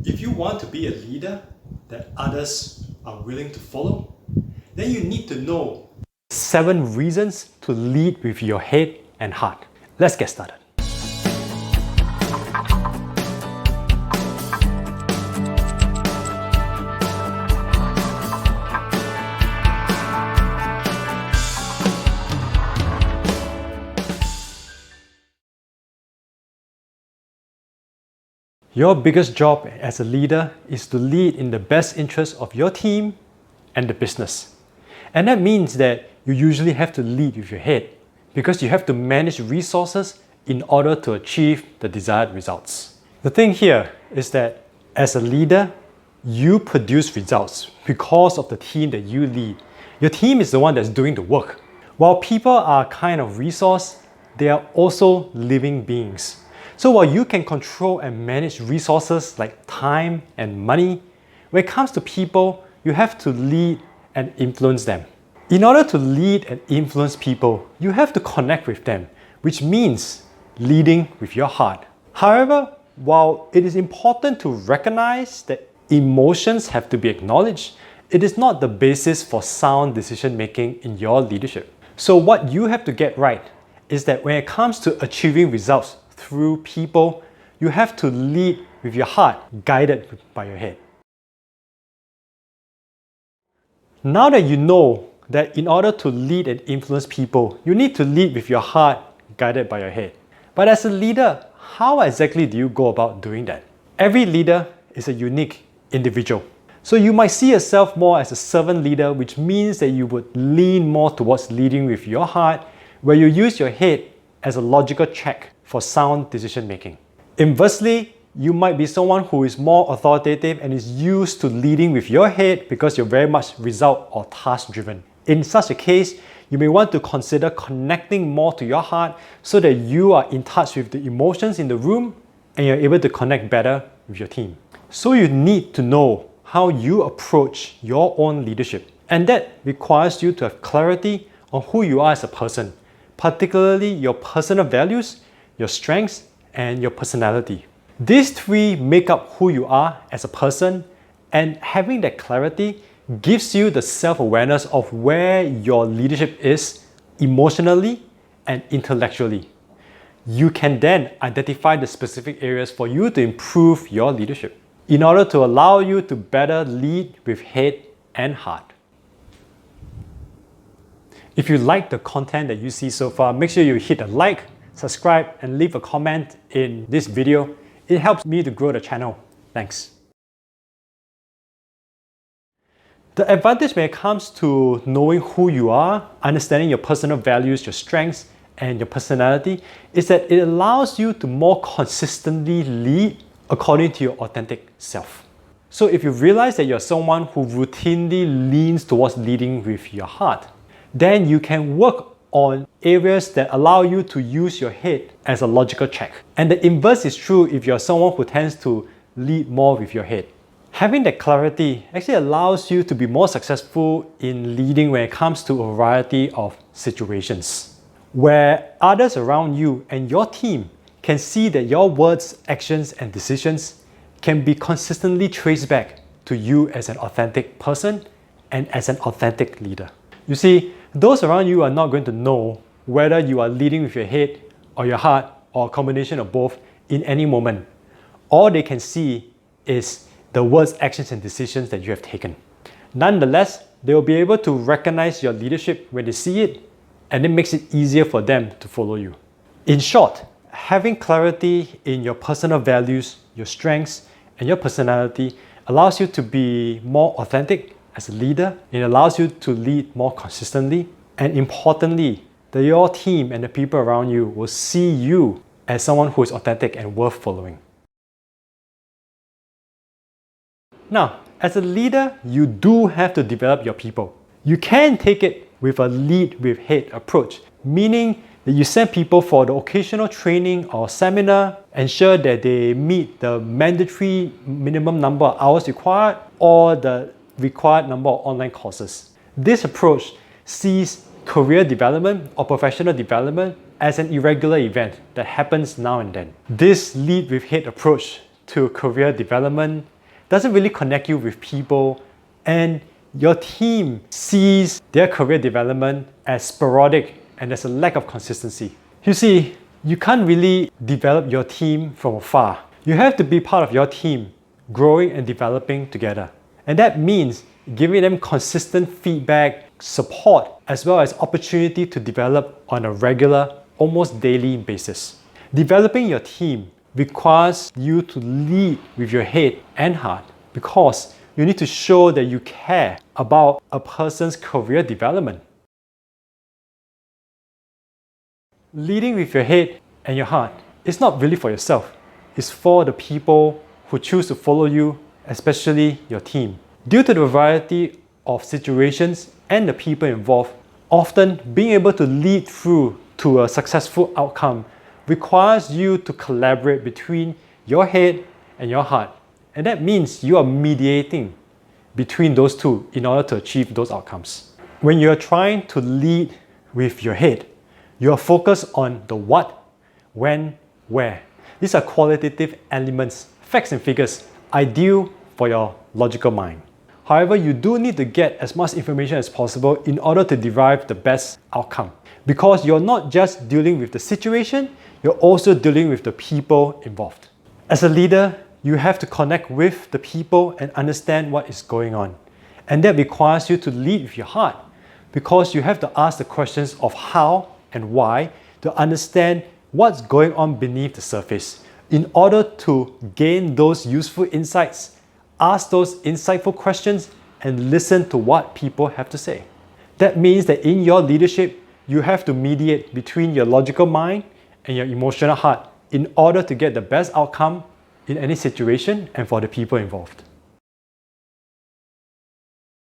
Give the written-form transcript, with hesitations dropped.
If you want to be a leader that others are willing to follow, then you need to know 7 reasons to lead with your head and heart. Let's get started. Your biggest job as a leader is to lead in the best interest of your team and the business. And that means that you usually have to lead with your head because you have to manage resources in order to achieve the desired results. The thing here is that as a leader, you produce results because of the team that you lead. Your team is the one that's doing the work. While people are kind of resource, they are also living beings. So while you can control and manage resources like time and money, when it comes to people, you have to lead and influence them. In order to lead and influence people, you have to connect with them, which means leading with your heart. However, while it is important to recognize that emotions have to be acknowledged, it is not the basis for sound decision making in your leadership. So what you have to get right is that when it comes to achieving results through people, you have to lead with your heart, guided by your head. Now that you know that in order to lead and influence people, you need to lead with your heart, guided by your head. But as a leader, how exactly do you go about doing that? Every leader is a unique individual. So you might see yourself more as a servant leader, which means that you would lean more towards leading with your heart, where you use your head as a logical check for sound decision making. Inversely, you might be someone who is more authoritative and is used to leading with your head because you're very much result or task driven. In such a case, you may want to consider connecting more to your heart so that you are in touch with the emotions in the room and you're able to connect better with your team. So you need to know how you approach your own leadership. And that requires you to have clarity on who you are as a person, particularly your personal values, your strengths, and your personality. These 3 make up who you are as a person, and having that clarity gives you the self-awareness of where your leadership is emotionally and intellectually. You can then identify the specific areas for you to improve your leadership in order to allow you to better lead with head and heart. If you like the content that you see so far, make sure you hit a like, subscribe, and leave a comment in this video. It helps me to grow the channel. Thanks. The advantage when it comes to knowing who you are, understanding your personal values, your strengths, and your personality is that it allows you to more consistently lead according to your authentic self. So if you realize that you're someone who routinely leans towards leading with your heart, then you can work on areas that allow you to use your head as a logical check. And the inverse is true if you're someone who tends to lead more with your head. Having that clarity actually allows you to be more successful in leading when it comes to a variety of situations, where others around you and your team can see that your words, actions, and decisions can be consistently traced back to you as an authentic person and as an authentic leader. You see, those around you are not going to know whether you are leading with your head or your heart or a combination of both in any moment. All they can see is the words, actions, and decisions that you have taken. Nonetheless, they will be able to recognize your leadership when they see it, and it makes it easier for them to follow you. In short, having clarity in your personal values, your strengths, and your personality allows you to be more authentic as a leader. It allows you to lead more consistently, and importantly, that your team and the people around you will see you as someone who is authentic and worth following. Now, as a leader, you do have to develop your people. You can take it with a lead with head approach, meaning that you send people for the occasional training or seminar, ensure that they meet the mandatory minimum number of hours required or the required number of online courses. This approach sees career development or professional development as an irregular event that happens now and then. This lead with head approach to career development doesn't really connect you with people, and your team sees their career development as sporadic and there's a lack of consistency. You see, you can't really develop your team from afar. You have to be part of your team, growing and developing together. And that means giving them consistent feedback, support, as well as opportunity to develop on a regular, almost daily basis. Developing your team requires you to lead with your head and heart, because you need to show that you care about a person's career development. Leading with your head and your heart is not really for yourself. It's for the people who choose to follow you, especially your team. Due to the variety of situations and the people involved, often being able to lead through to a successful outcome requires you to collaborate between your head and your heart. And that means you are mediating between those two in order to achieve those outcomes. When you're trying to lead with your head, you are focused on the what, when, where. These are qualitative elements, facts and figures, ideal for your logical mind. However, you do need to get as much information as possible in order to derive the best outcome. Because you're not just dealing with the situation, you're also dealing with the people involved. As a leader, you have to connect with the people and understand what is going on. And that requires you to lead with your heart, because you have to ask the questions of how and why to understand what's going on beneath the surface in order to gain those useful insights, ask those insightful questions, and listen to what people have to say. That means that in your leadership, you have to mediate between your logical mind and your emotional heart in order to get the best outcome in any situation and for the people involved.